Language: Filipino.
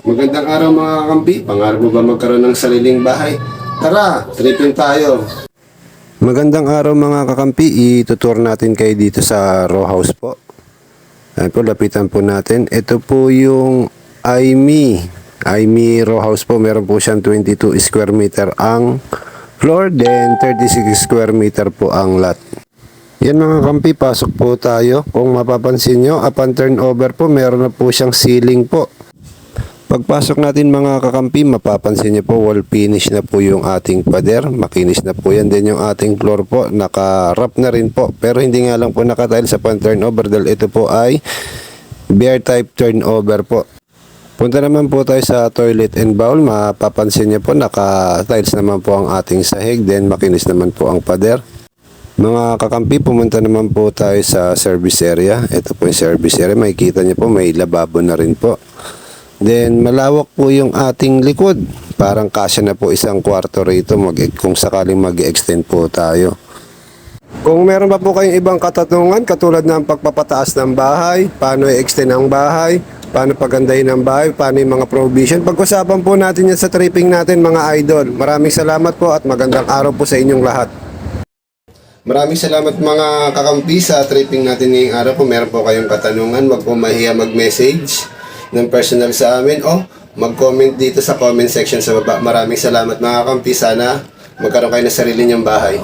Magandang araw mga kakampi. Pangarap mo ba magkaroon ng sariling bahay? Tara, tripping tayo. Magandang araw mga kakampi. Itutur natin kayo dito sa row house po. Ayan po, lapitan po natin. Ito po yung Aimee row house po. Meron po siyang 22 square meter ang floor, then 36 square meter po ang lot. Yan mga kampi, pasok po tayo. Kung mapapansin nyo, upon turnover po, meron na po siyang ceiling po. Pagpasok natin mga kakampi, mapapansin nyo po, wall finish na po yung ating pader. Makinis na po yan. Then yung ating floor po, naka-wrap na rin po. Pero hindi nga lang po naka-tile sa upon turnover dahil ito po ay bear type turnover po. Punta naman po tayo sa toilet and bowl. Mapapansin nyo po, naka-tiles naman po ang ating sahig. Then makinis naman po ang pader. Mga kakampi, pumunta naman po tayo sa service area. Ito po yung service area. Makikita niyo po may lababo na rin po. Then malawak po yung ating likod. Parang kasya na po isang kwarto rito kung sakaling mag-extend po tayo. Kung meron pa po kayong ibang katanungan katulad ng pagpapataas ng bahay, paano i-extend ang bahay, paano pagandahin ang bahay, paano yung mga provision, pag-usapan po natin yan sa tripping natin mga idol. Maraming salamat po at magandang araw po sa inyong lahat. Maraming salamat mga kakampi sa tripping natin ngayong araw. Kung meron po kayong katanungan, wag po mahiya mag-message ng personal sa amin o mag-comment dito sa comment section sa baba. Maraming salamat mga kakampi. Sana magkaroon kayo ng sarili niyong bahay.